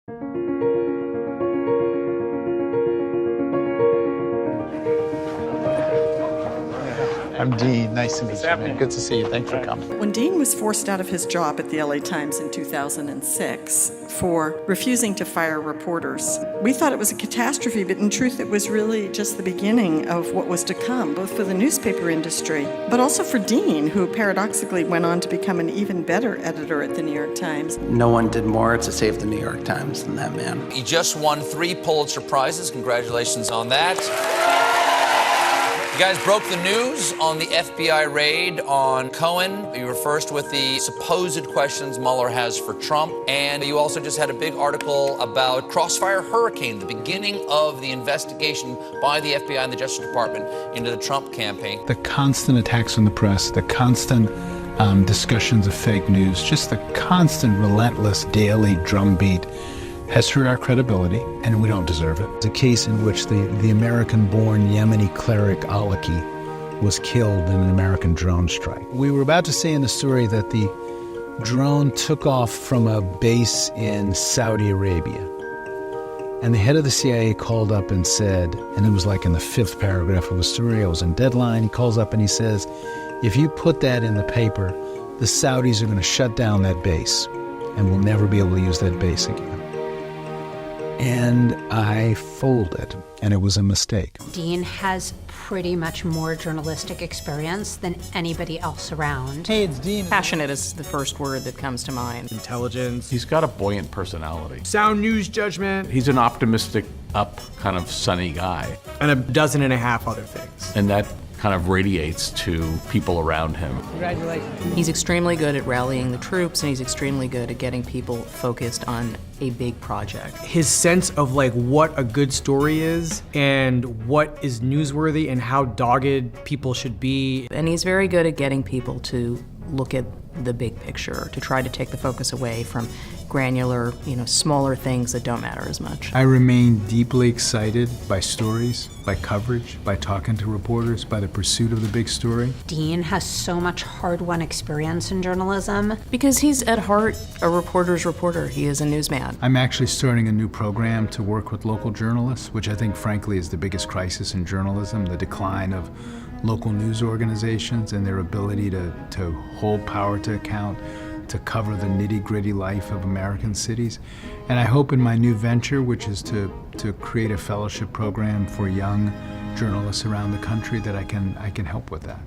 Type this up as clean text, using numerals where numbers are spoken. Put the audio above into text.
I'm Dean. Nice to meet you, man. Good to see you. Thanks for coming. When Dean was forced out of his job at the LA Times in 2006 for refusing to fire reporters, we thought it was a catastrophe, but in truth it was really just the beginning of what was to come, both for the newspaper industry, but also for Dean, who paradoxically went on to become an even better editor at the New York Times. No one did more to save the New York Times than that man. He just won 3 Pulitzer Prizes. Congratulations on that. You guys broke the news on the FBI raid on Cohen. You were first with the supposed questions Mueller has for Trump. And you also just had a big article about Crossfire Hurricane, the beginning of the investigation by the FBI and the Justice Department into the Trump campaign. The constant attacks on the press, the constant discussions of fake news, just the constant, relentless, daily drumbeat has hurt our credibility, and we don't deserve it. It's a case in which the American-born Yemeni cleric Alaki was killed in an American drone strike. We were about to say in the story that the drone took off from a base in Saudi Arabia. And the head of the CIA called up and said, and it was like in the 5th paragraph of the story, I was in deadline, he calls up and he says, if you put that in the paper, the Saudis are going to shut down that base, and we'll never be able to use that base again. And I folded, and it was a mistake. Dean has pretty much more journalistic experience than anybody else around. Hey, it's Dean. Passionate is the first word that comes to mind. Intelligence. He's got a buoyant personality. Sound news judgment. He's an optimistic, up, kind of sunny guy. And a dozen and a half other things. And that kind of radiates to people around him. Congratulations. He's extremely good at rallying the troops, and he's extremely good at getting people focused on a big project. His sense of like what a good story is and what is newsworthy and how dogged people should be. And he's very good at getting people to look at the big picture, to try to take the focus away from granular, smaller things that don't matter as much. I remain deeply excited by stories, by coverage, by talking to reporters, by the pursuit of the big story. Dean has so much hard-won experience in journalism. Because he's at heart a reporter's reporter. He is a newsman. I'm actually starting a new program to work with local journalists, which I think, frankly, is the biggest crisis in journalism, the decline of local news organizations and their ability to hold power to account, to cover the nitty-gritty life of American cities. And I hope in my new venture, which is to create a fellowship program for young journalists around the country, that I can help with that.